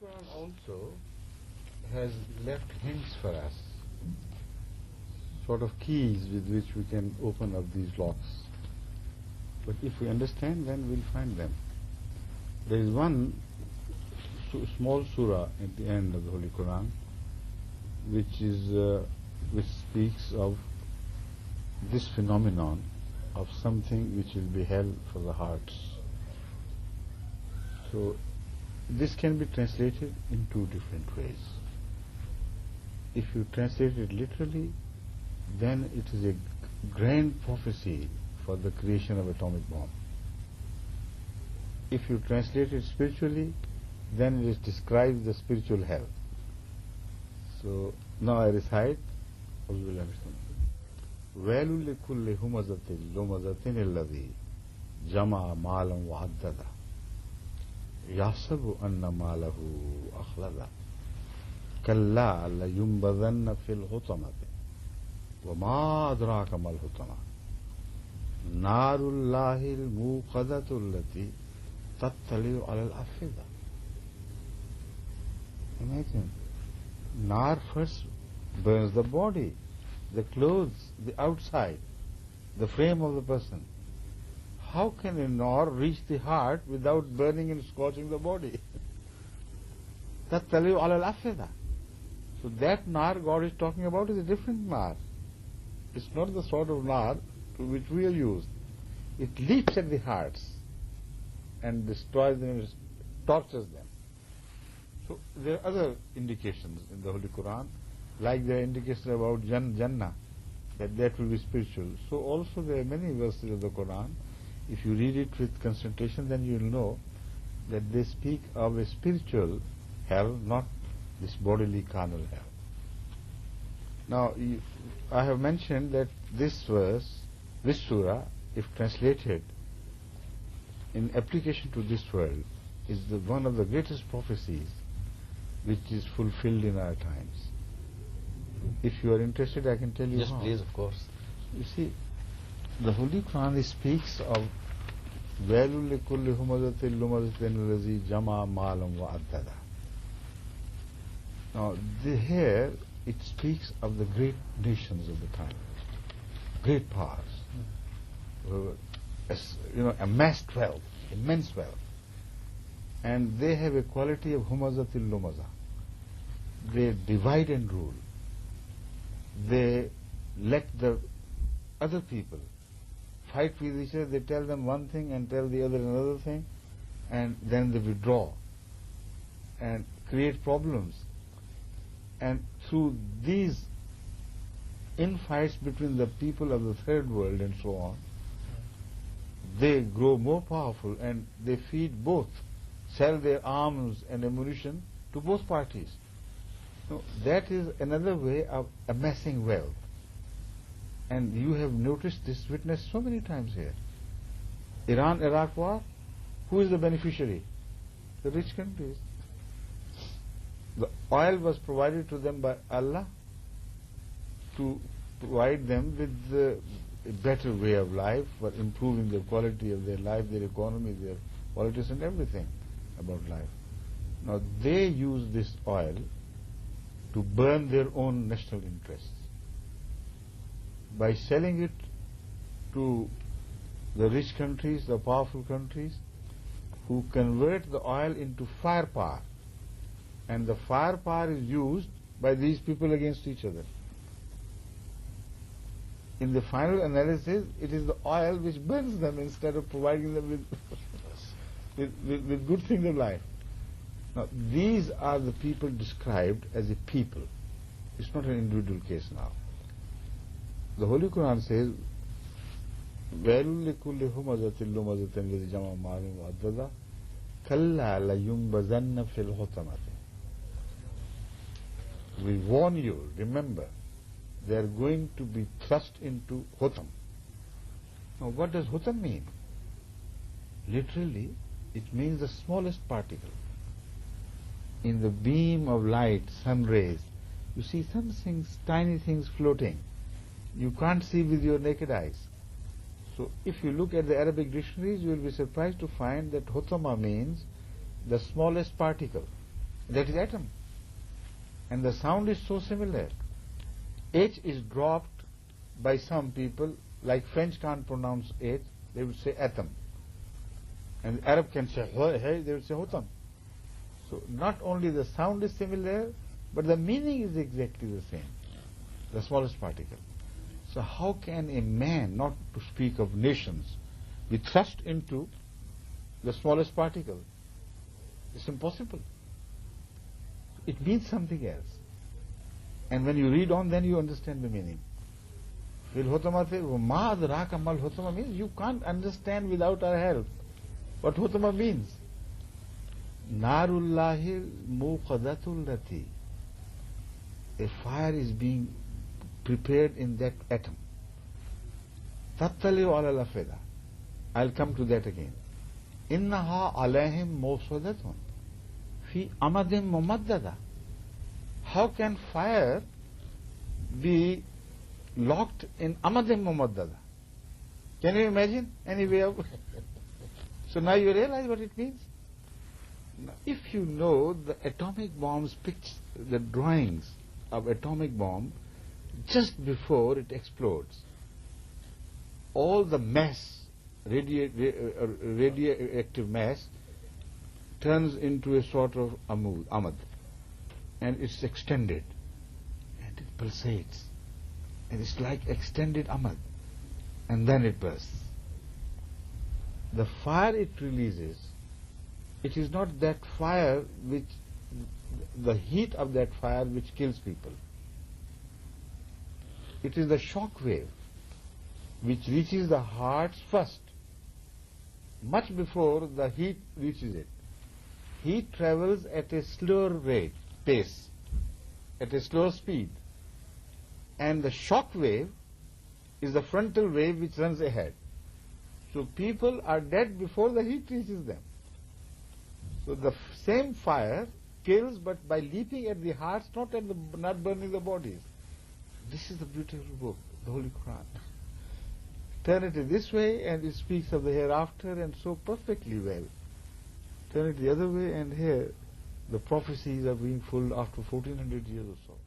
Quran also has left hints for us, sort of keys with which we can open up these locks. But if we understand, then we'll find them. There is one small surah at the end of the Holy Quran, which speaks of this phenomenon of something which will be hell for the hearts. So this can be translated in two different ways. If you translate it literally, then it is a grand prophecy for the creation of atomic bomb. If you translate it spiritually, then it describes the spiritual hell. So now I recite وَيْلٌ لِكُلِّ هُمَزَةٍ لُمَزَةٍ الَّذِي جَمَعَ مَالًا وَعَدَّدَهُ يَحْسَبُ أَنَّ مَالَهُ أَخْلَدَهُ كَلَّا لَيُنبَذَنَّ فِي الْحُطَمَةِ وَمَا أَدْرَاكَ مَا الْحُطَمَةُ نَارُ اللَّهِ الْمُوقَدَةُ الَّتِي تَطَّلِعُ عَلَى الْأَفْئِدَةِ. Imagine, nar first burns the body, the clothes, the outside, the frame of the person. How can a nar reach the heart without burning and scorching the body? تَطَّلِعُ عَلَى الْأَفْئِدَةِ. So that nar God is talking about is a different nar. It's not the sort of nar to which we are used. It leaps at the hearts and destroys them and tortures them. So there are other indications in the Holy Quran, like there are indications about Jannah, that will be spiritual. So also there are many verses of the Quran. If you read it with concentration, then you will know that they speak of a spiritual hell, not this bodily carnal hell. Now, I have mentioned that this verse, this surah, if translated in application to this world, is one of the greatest prophecies which is fulfilled in our times. If you are interested, I can tell you Yes, how. please, of course. You see, the Holy Quran speaks of وَيْلٌ لِكُلِّ هُمَزَةٍ لُمَزَةٍ الَّذِي جَمَعَ مَالًا وَعَدَّدَهُ. Now, here it speaks of the great nations of the time, great powers, amassed wealth, immense wealth, and they have a quality of humazatil lumaza. They divide and rule. They let the other people fight with each other. They tell them one thing and tell the other another thing, and then they withdraw and create problems. And through these infights between the people of the third world and so on, they grow more powerful and they feed both, sell their arms and ammunition to both parties. So that is another way of amassing wealth. And you have noticed this, witnessed so many times here. Iran-Iraq war, who is the beneficiary? The rich countries. The oil was provided to them by Allah to provide them with a better way of life, for improving the quality of their life, their economy, their politics and everything about life. Now they use this oil to burn their own national interests. By selling it to the rich countries, the powerful countries, who convert the oil into firepower. And the firepower is used by these people against each other. In the final analysis, it is the oil which burns them instead of providing them with good things of life. Now, these are the people described as a people. It's not an individual case now. The Holy Quran says, وَيْلٌ لِكُلِّ هُمَزَةٍ لُمَزَةٍ الَّذِي جَمَعَ مَالًا وَعَدَّدَهُ كَلَّا لَيُنبَذَنَّ فِي الْحُطَمَةِ. We warn you, remember, they are going to be thrust into hutam. Now, what does hutam mean? Literally, it means the smallest particle. In the beam of light, sun rays, you see some things, tiny things floating. You can't see with your naked eyes. So, if you look at the Arabic dictionaries, you will be surprised to find that hutama means the smallest particle. That is atom. And the sound is so similar. H is dropped by some people, like French can't pronounce H, they would say atom. And Arab can say hey, they would say hotam. So not only the sound is similar, but the meaning is exactly the same. The smallest particle. So how can a man, not to speak of nations, be thrust into the smallest particle? It's impossible. It means something else. And when you read on, then you understand the meaning. Ma adraka mal hutama means you can't understand without our help what hutama means. Narullahi muqadatul lati. A fire is being prepared in that atom. Tattaliu ala lafida. I'll come to that again. Innaha alayhim mawsadatun fi amadim mumaddada. How can fire be locked in amadim mumaddada? Can you imagine any way of? So now you realize what it means. Now, if you know the atomic bombs the drawings of atomic bomb just before it explodes, all the mass, radioactive mass, turns into a sort of amad, and it's extended, and it pulsates, and it's like extended amad, and then it bursts. The fire it releases, it is not that fire which, the heat of that fire which kills people. It is the shock wave which reaches the hearts first, much before the heat reaches it. Heat travels at a slower pace, at a slower speed. And the shock wave is the frontal wave which runs ahead. So people are dead before the heat reaches them. So the same fire kills, but by leaping at the hearts, not burning the bodies. This is the beautiful book, the Holy Quran. Turn it this way and it speaks of the hereafter, and so perfectly well. Turn it the other way and here the prophecies are being fulfilled after 1400 years or so.